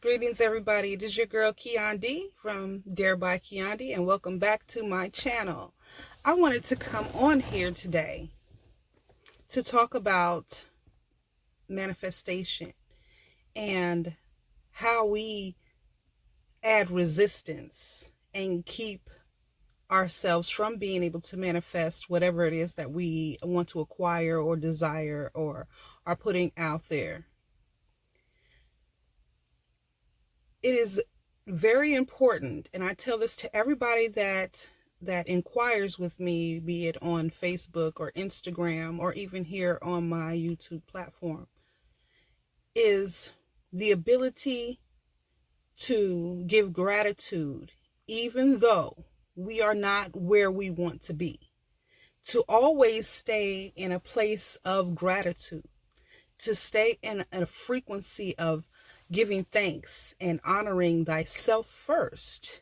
Greetings, everybody. It is your girl, Keon from Dare by Keon, and welcome back to my channel. I wanted to come on here today to talk about manifestation and how we add resistance and keep ourselves from being able to manifest whatever it is that we want to acquire or desire or are putting out there. It is very important, and I tell this to everybody that inquires with me, be it on Facebook or Instagram or even here on my YouTube platform, is the ability to give gratitude even though we are not where we want to be. To always stay in a place of gratitude, to stay in a frequency of giving thanks and honoring thyself first,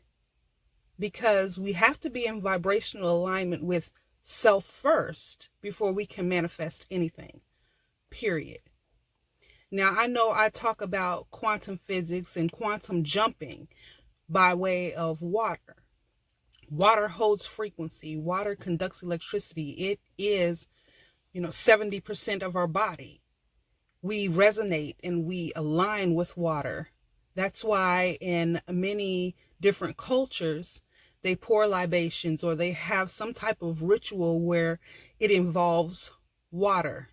because we have to be in vibrational alignment with self first before we can manifest anything, period. Now, I know I talk about quantum physics and quantum jumping by way of water. Water holds frequency. Water conducts electricity. It is, 70% of our body. We resonate and we align with water. That's why in many different cultures, they pour libations or they have some type of ritual where it involves water.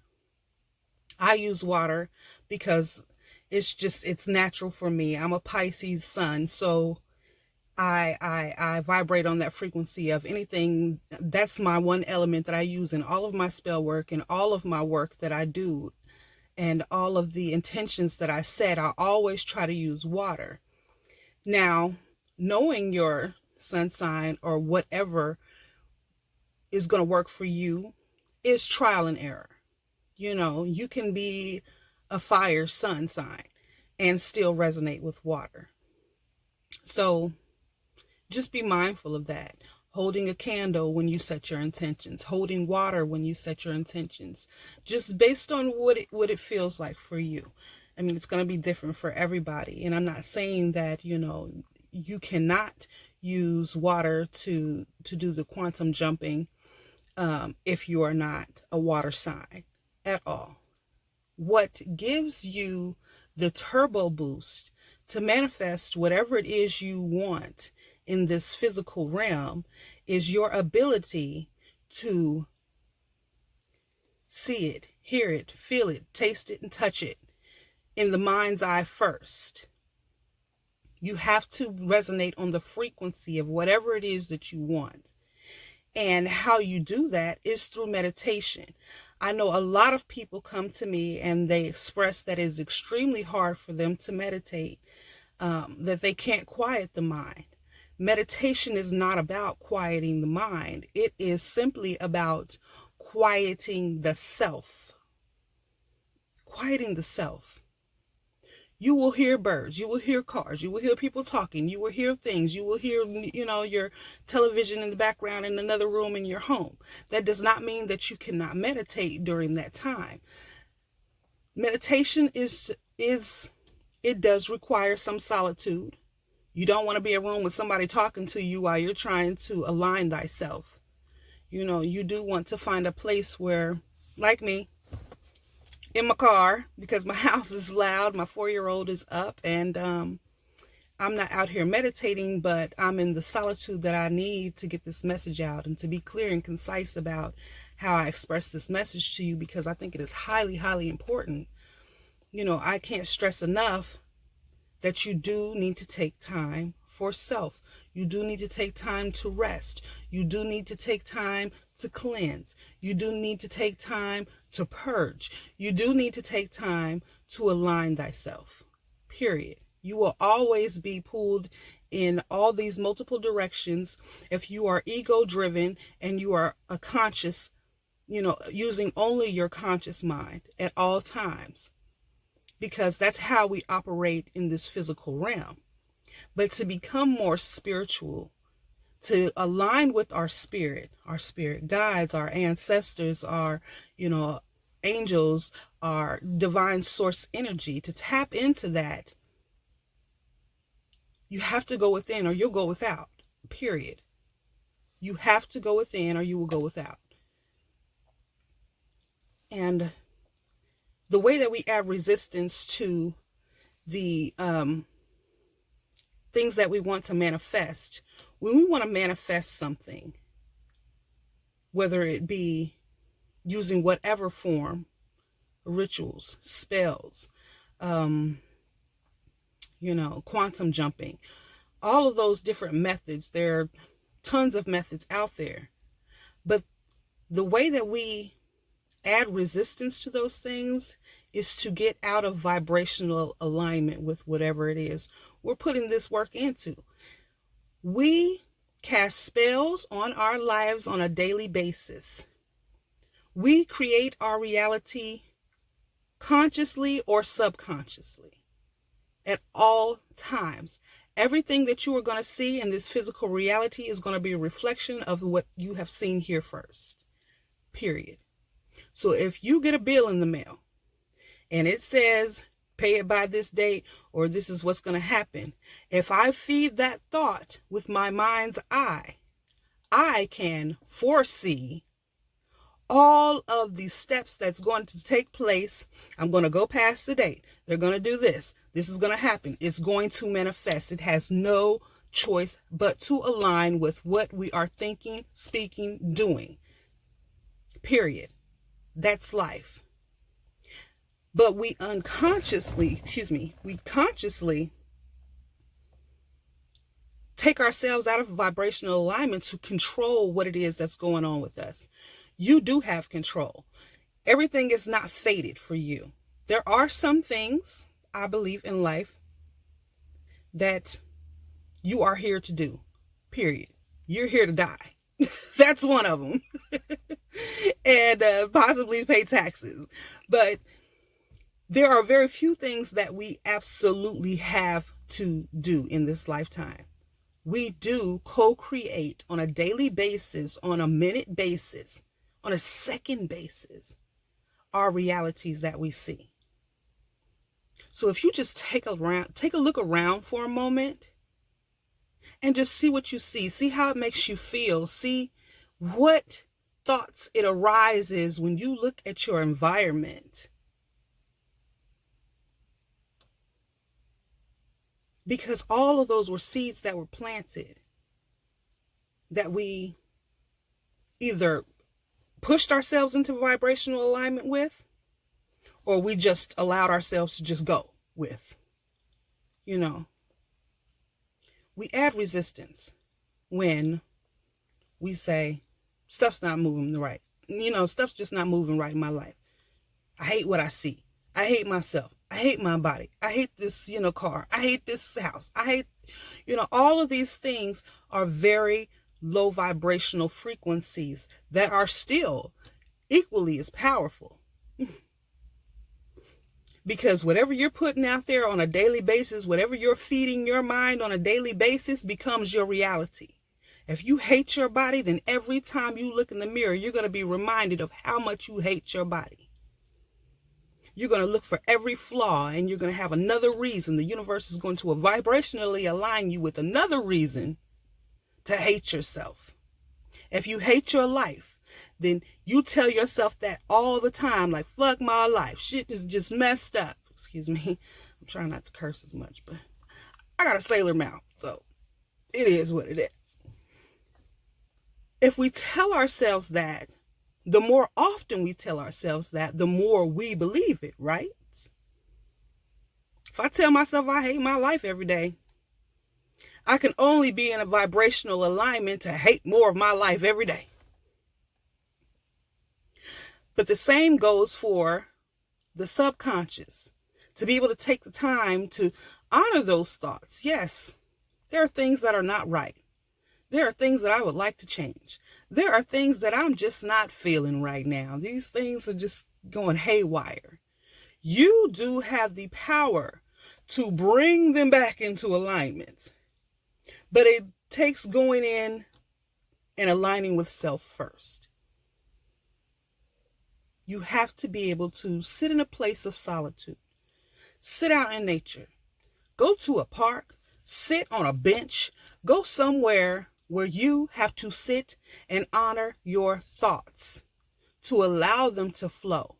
I use water because it's natural for me. I'm a Pisces sun, so I vibrate on that frequency of anything. That's my one element that I use in all of my spell work and all of my work that I do. And all of the intentions that I set, I always try to use water. Now, knowing your sun sign or whatever is going to work for you is trial and error. You can be a fire sun sign and still resonate with water. So just be mindful of that. Holding a candle when you set your intentions, holding water when you set your intentions, just based on what it feels like for you. I mean, it's going to be different for everybody. And I'm not saying that, you cannot use water to do the quantum jumping if you are not a water sign at all. What gives you the turbo boost to manifest whatever it is you want in this physical realm is your ability to see it, hear it, feel it, taste it, and touch it in the mind's eye first. You have to resonate on the frequency of whatever it is that you want. And how you do that is through meditation. I know a lot of people come to me and they express that it's extremely hard for them to meditate, that they can't quiet the mind. Meditation is not about quieting the mind. It is simply about quieting the self. Quieting the self. You will hear birds. You will hear cars. You will hear people talking. You will hear things. You will hear, your television in the background in another room in your home. That does not mean that you cannot meditate during that time. Meditation it does require some solitude. You don't want to be in a room with somebody talking to you while you're trying to align thyself. You do want to find a place where, like me, in my car, because my house is loud, my 4-year-old is up, and I'm not out here meditating, but I'm in the solitude that I need to get this message out and to be clear and concise about how I express this message to you, because I think it is highly, highly important. I can't stress enough that you do need to take time for self. You do need to take time to rest. You do need to take time to cleanse. You do need to take time to purge. You do need to take time to align thyself, period. You will always be pulled in all these multiple directions if you are ego driven and you are a conscious, using only your conscious mind at all times. Because that's how we operate in this physical realm. But to become more spiritual, to align with our spirit guides, our ancestors, our, angels, our divine source energy, to tap into that You have to go within or you'll go without, period. You have to go within or you will go without. And the way that we add resistance to the things that we want to manifest, when we want to manifest something, whether it be using whatever form, rituals, spells, quantum jumping, all of those different methods, there are tons of methods out there. But the way that we add resistance to those things is to get out of vibrational alignment with whatever it is we're putting this work into. We cast spells on our lives on a daily basis. We create our reality consciously or subconsciously at all times. Everything that you are going to see in this physical reality is going to be a reflection of what you have seen here first, period. So if you get a bill in the mail and it says pay it by this date or this is what's going to happen, if I feed that thought with my mind's eye, I can foresee all of the steps that's going to take place. I'm going to go past the date. They're going to do this. This is going to happen. It's going to manifest. It has no choice but to align with what we are thinking, speaking, doing. Period. That's life. But we consciously take ourselves out of vibrational alignment to control what it is that's going on with us. You do have control. Everything is not fated for you. There are some things, I believe, in life that you are here to do, period. You're here to die. That's one of them. And possibly pay taxes. But there are very few things that we absolutely have to do in this lifetime. We do co-create on a daily basis, on a minute basis, on a second basis, our realities that we see. So if you just take a look around for a moment and just see what you see how it makes you feel, see what thoughts it arises when you look at your environment. Because all of those were seeds that were planted that we either pushed ourselves into vibrational alignment with, or we just allowed ourselves to just go with. We add resistance when we say, stuff's not moving right. Stuff's just not moving right in my life. I hate what I see. I hate myself. I hate my body. I hate this, car. I hate this house. I hate, all of these things are very low vibrational frequencies that are still equally as powerful. Because whatever you're putting out there on a daily basis, whatever you're feeding your mind on a daily basis becomes your reality. If you hate your body, then every time you look in the mirror, you're going to be reminded of how much you hate your body. You're going to look for every flaw and you're going to have another reason. The universe is going to vibrationally align you with another reason to hate yourself. If you hate your life, then you tell yourself that all the time, like, fuck my life. Shit is just messed up. Excuse me. I'm trying not to curse as much, but I got a sailor mouth, so it is what it is. If we tell ourselves that, the more often we tell ourselves that, the more we believe it, right? If I tell myself I hate my life every day, I can only be in a vibrational alignment to hate more of my life every day. But the same goes for the subconscious. To be able to take the time to honor those thoughts. Yes, there are things that are not right. There are things that I would like to change. There are things that I'm just not feeling right now. These things are just going haywire. You do have the power to bring them back into alignment. But it takes going in and aligning with self first. You have to be able to sit in a place of solitude. Sit out in nature. Go to a park. sit on a bench, go somewhere where you have to sit and honor your thoughts to allow them to flow.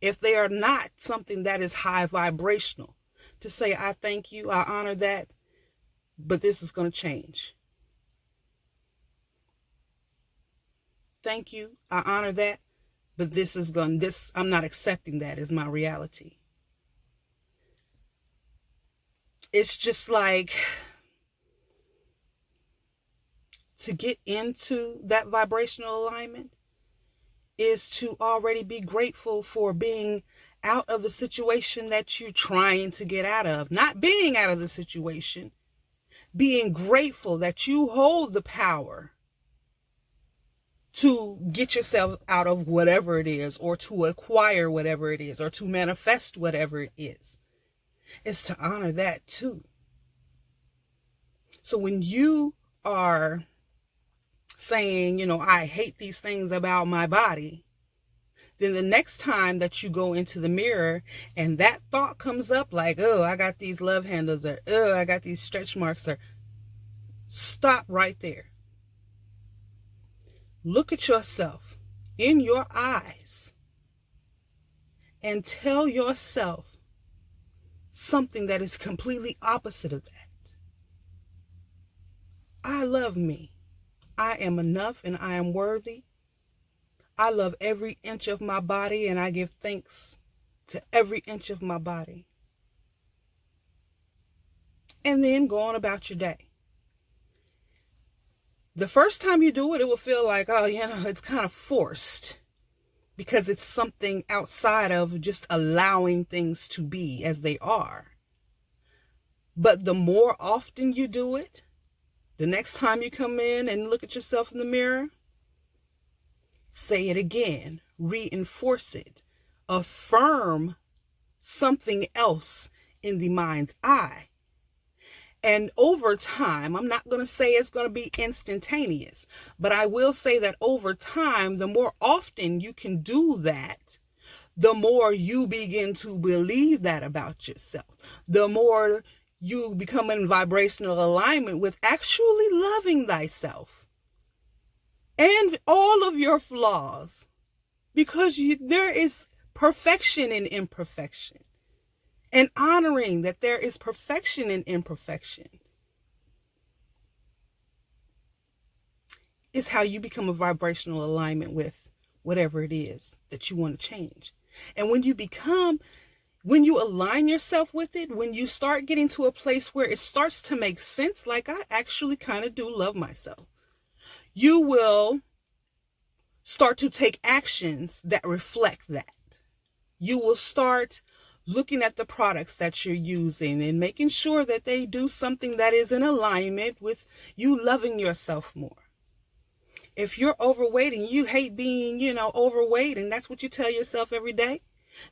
If they are not something that is high vibrational, to say, I thank you, I honor that, but this is going to change. Thank you, I honor that, but I'm not accepting that as my reality. It's just like, to get into that vibrational alignment is to already be grateful for being out of the situation that you're trying to get out of. Not being out of the situation, being grateful that you hold the power to get yourself out of whatever it is, or to acquire whatever it is, or to manifest whatever it is. It's to honor that too. So when you are saying, I hate these things about my body, then the next time that you go into the mirror and that thought comes up like, oh, I got these love handles, or oh, I got these stretch marks, or stop right there. Look at yourself in your eyes and tell yourself something that is completely opposite of that. I love me. I am enough and I am worthy. I love every inch of my body and I give thanks to every inch of my body. And then go on about your day. The first time you do it, it will feel like, oh, it's kind of forced, because it's something outside of just allowing things to be as they are. But the more often you do it, the next time you come in and look at yourself in the mirror, say it again, reinforce it, affirm something else in the mind's eye. And over time, I'm not going to say it's going to be instantaneous, but I will say that over time, the more often you can do that, the more you begin to believe that about yourself. The more you become in vibrational alignment with actually loving thyself and all of your flaws, because there is perfection in imperfection. And honoring that there is perfection in imperfection is how you become a vibrational alignment with whatever it is that you want to change. And when you align yourself with it, when you start getting to a place where it starts to make sense, like I actually kind of do love myself, you will start to take actions that reflect that. You will start looking at the products that you're using and making sure that they do something that is in alignment with you loving yourself more. If you're overweight and you hate being, overweight, and that's what you tell yourself every day,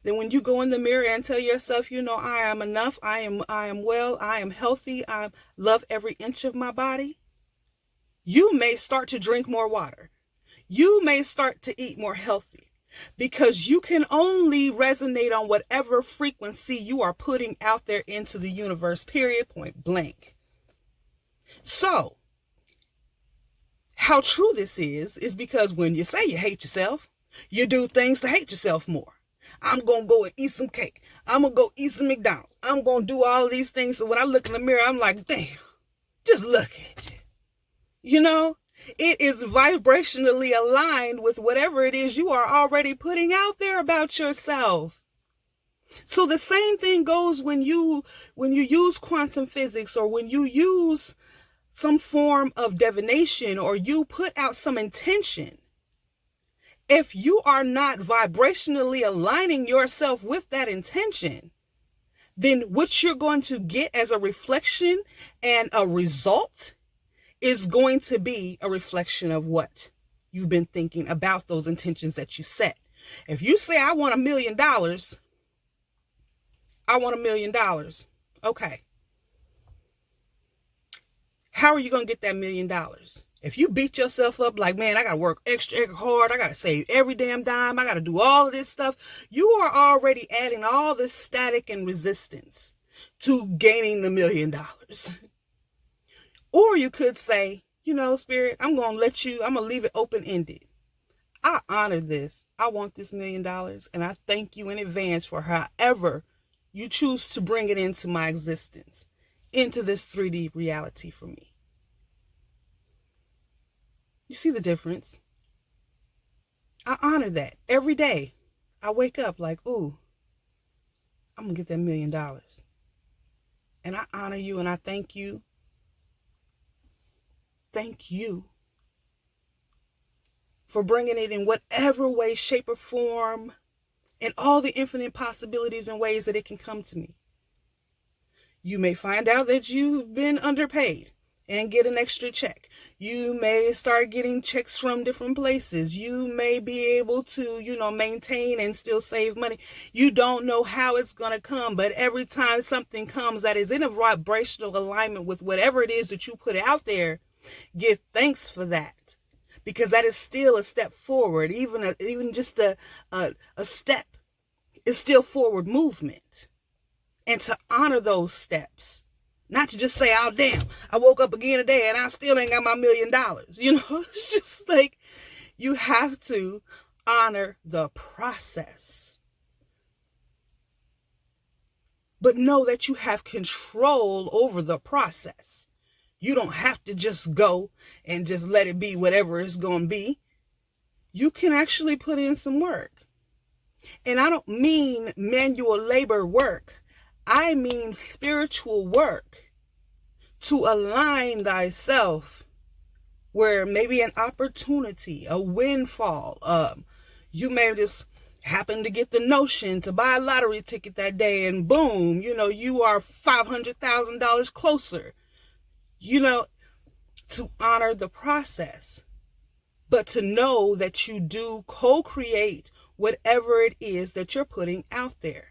then when you go in the mirror and tell yourself, I am enough, I am well, I am healthy, I love every inch of my body, you may start to drink more water. You may start to eat more healthy. Because you can only resonate on whatever frequency you are putting out there into the universe, period, point blank. So, how true this is because when you say you hate yourself, you do things to hate yourself more. I'm going to go and eat some cake. I'm going to go eat some McDonald's. I'm going to do all of these things. So when I look in the mirror, I'm like, damn, just look at you. It is vibrationally aligned with whatever it is you are already putting out there about yourself. So the same thing goes when you use quantum physics, or when you use some form of divination, or you put out some intention. If you are not vibrationally aligning yourself with that intention, then what you're going to get as a reflection and a result is going to be a reflection of what you've been thinking about those intentions that you set. If you say, I want $1 million, I want $1 million. Okay. How are you going to get that $1 million? If you beat yourself up like, man, I got to work extra hard, I got to save every damn dime, I got to do all of this stuff, you are already adding all this static and resistance to gaining the $1 million. Or you could say, Spirit, I'm going to leave it open-ended. I honor this. I want this $1,000,000, and I thank you in advance for however you choose to bring it into my existence, into this 3D reality for me. You see the difference? I honor that every day. I wake up like, ooh, I'm going to get that $1,000,000. And I honor you and I thank you. Thank you for bringing it in whatever way, shape, or form, and all the infinite possibilities and ways that it can come to me. You may find out that you've been underpaid and get an extra check. You may start getting checks from different places. You may be able to, maintain and still save money. You don't know how it's going to come, but every time something comes that is in a vibrational alignment with whatever it is that you put out there, give thanks for that, because that is still a step forward. Even just a step is still forward movement. And to honor those steps, not to just say, oh, damn, I woke up again today and I still ain't got my $1,000,000. It's just like you have to honor the process. But know that you have control over the process. You don't have to just go and just let it be whatever it's going to be. You can actually put in some work. And I don't mean manual labor work. I mean spiritual work to align thyself where maybe an opportunity, a windfall, you may just happen to get the notion to buy a lottery ticket that day and boom, you are $500,000 closer, to honor the process, but to know that you do co-create whatever it is that you're putting out there.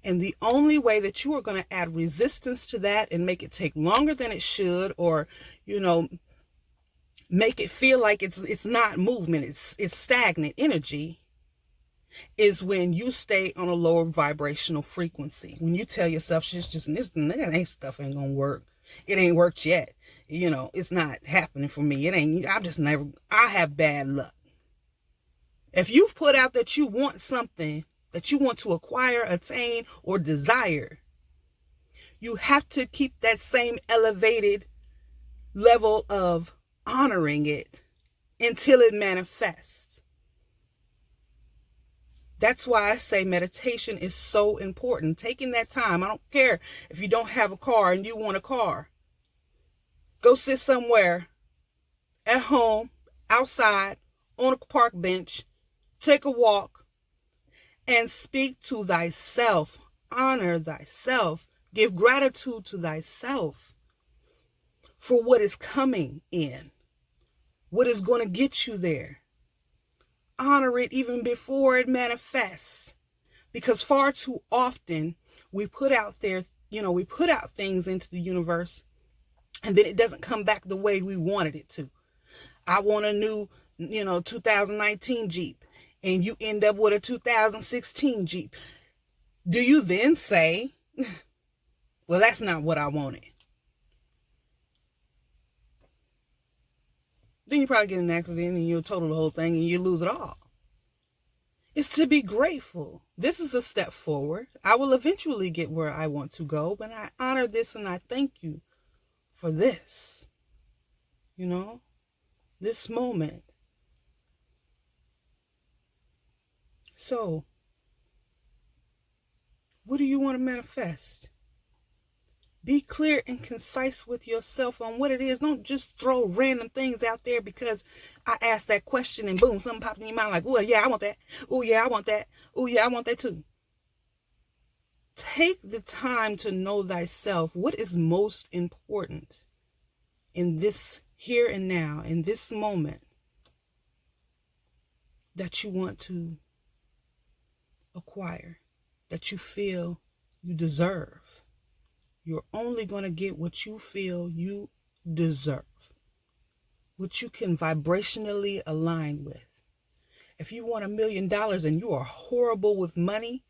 And the only way that you are going to add resistance to that and make it take longer than it should, or, make it feel like it's not movement, it's stagnant energy, is when you stay on a lower vibrational frequency. When you tell yourself, this stuff ain't going to work. It ain't worked yet. It's not happening for me. I have bad luck. If you've put out that you want something, that you want to acquire, attain, or desire, you have to keep that same elevated level of honoring it until it manifests. That's why I say meditation is so important. Taking that time. I don't care if you don't have a car and you want a car. Go sit somewhere at home, outside, on a park bench, take a walk, and speak to thyself. Honor thyself. Give gratitude to thyself for what is coming in, what is going to get you there. Honor it even before it manifests, because far too often we put out things into the universe and then it doesn't come back the way we wanted it to. I want a new, 2019 Jeep. And you end up with a 2016 Jeep. Do you then say, well, that's not what I wanted? Then you probably get in an accident and you'll total the whole thing and you lose it all. It's to be grateful. This is a step forward. I will eventually get where I want to go, but I honor this and I thank you for this. This moment. So, what do you want to manifest? Be clear and concise with yourself on what it is. Don't just throw random things out there because I asked that question and boom, something popped in your mind like, oh yeah, I want that. Oh yeah, I want that. Oh yeah, I want that too. Take the time to know thyself. What is most important in this here and now, in this moment, that you want to acquire, that you feel you deserve. You're only going to get what you feel you deserve, what you can vibrationally align with. If you want $1,000,000 and you are horrible with money,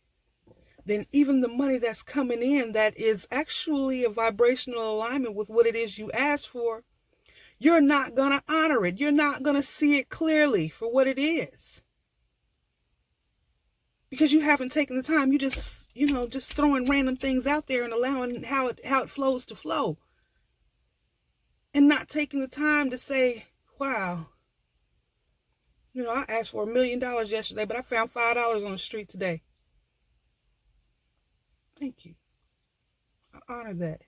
then even the money that's coming in that is actually a vibrational alignment with what it is you asked for, you're not going to honor it. You're not going to see it clearly for what it is. Because you haven't taken the time. You just, just throwing random things out there and allowing how it flows to flow. And not taking the time to say, wow, I asked for $1 million yesterday, but I found $5 on the street today. Thank you. I honor that.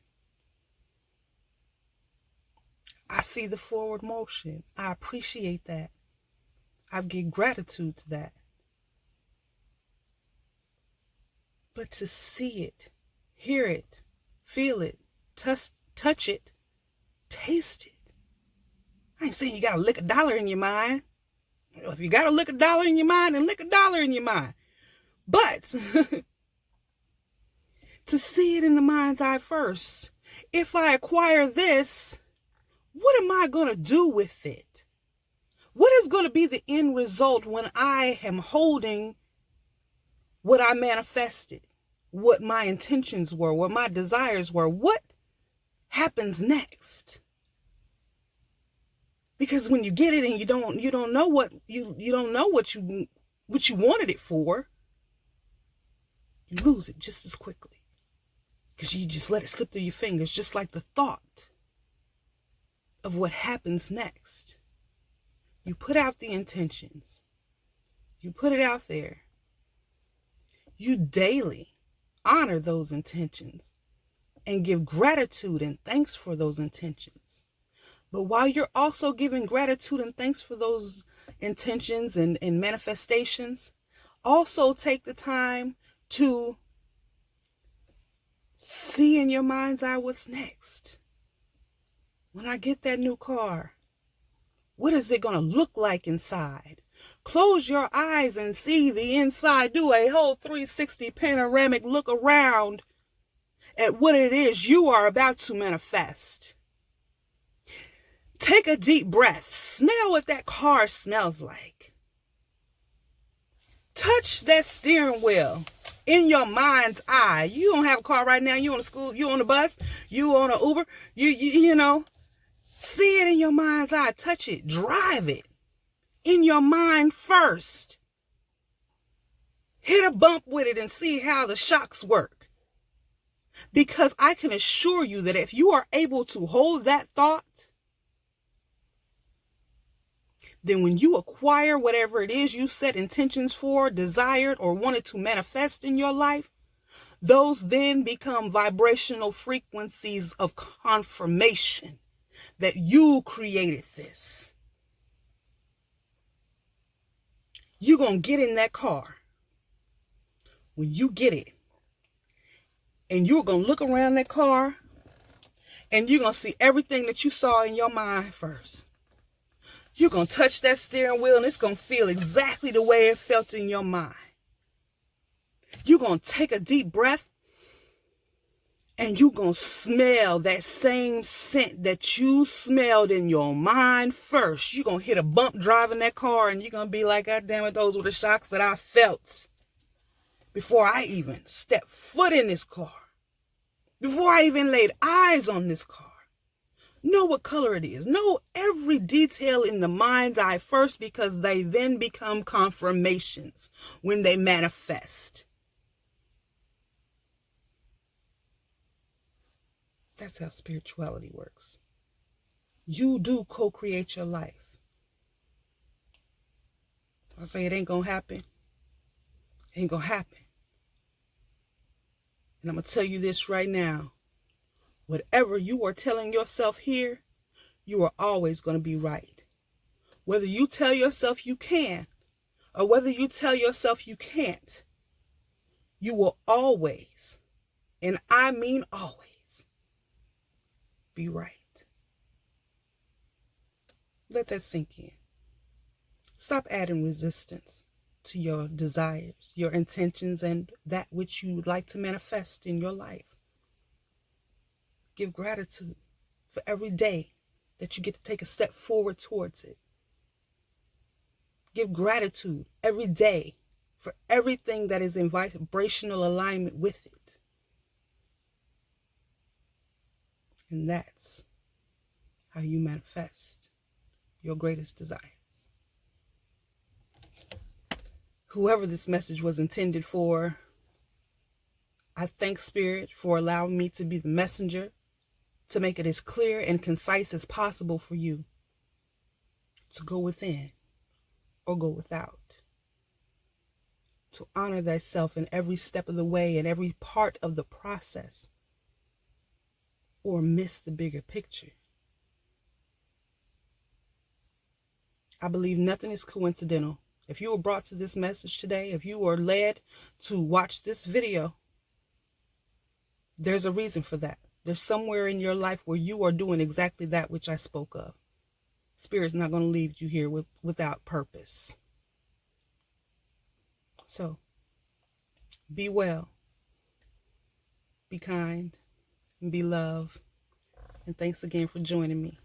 I see the forward motion. I appreciate that. I give gratitude to that. But to see it, hear it, feel it, touch it, taste it. I ain't saying you got to lick $1 in your mind. If you got to lick $1 in your mind, then lick $1 in your mind. But to see it in the mind's eye first. If I acquire this, what am I going to do with it? What is going to be the end result when I am holding what I manifested, what my intentions were, what my desires were? What happens next? Because when you get it and you don't know what you wanted it for, you lose it just as quickly. Because you just let it slip through your fingers, just like the thought of what happens next. You put out the intentions. You put it out there. You daily honor those intentions and give gratitude and thanks for those intentions. But while you're also giving gratitude and thanks for those intentions and manifestations, also take the time to see in your mind's eye what's next. When I get that new car, what is it going to look like inside? Close your eyes and see the inside. Do a whole 360 panoramic look around at what it is you are about to manifest. Take a deep breath. Smell what that car smells like. Touch that steering wheel in your mind's eye. You don't have a car right now. You on a school, you on a bus, you on an Uber, you know. See it in your mind's eye. Touch it. Drive it in your mind first. Hit a bump with it and see how the shocks work. Because I can assure you that if you are able to hold that thought, then when you acquire whatever it is you set intentions for, desired, or wanted to manifest in your life, those then become vibrational frequencies of confirmation that you created this. You're going to get in that car. When you get it, and you're going to look around that car, and you're going to see everything that you saw in your mind first. You're going to touch that steering wheel, and it's going to feel exactly the way it felt in your mind. You're going to take a deep breath, and you're going to smell that same scent that you smelled in your mind first. You're going to hit a bump driving that car, and you're going to be like, God damn it, those were the shocks that I felt before I even stepped foot in this car. Before I even laid eyes on this car. Know what color it is. Know every detail in the mind's eye first, because they then become confirmations when they manifest. That's how spirituality works. You do co-create your life. I say it ain't gonna happen. It ain't gonna happen. And I'm gonna tell you this right now. Whatever you are telling yourself here, you are always going to be right. Whether you tell yourself you can, or whether you tell yourself you can't, you will always, and I mean always, be right. Let that sink in. Stop adding resistance to your desires, your intentions, and that which you would like to manifest in your life. Give gratitude for every day that you get to take a step forward towards it. Give gratitude every day for everything that is in vibrational alignment with it. And that's how you manifest your greatest desires. Whoever this message was intended for, I thank Spirit for allowing me to be the messenger to make it as clear and concise as possible for you to go within or go without, to honor thyself in every step of the way and every part of the process, or miss the bigger picture. I believe nothing is coincidental. If you were brought to this message today, if you were led to watch this video, there's a reason for that. There's somewhere in your life where you are doing exactly that which I spoke of. Spirit's not going to leave you here without purpose. So, be well, be kind, and be love. And thanks again for joining me.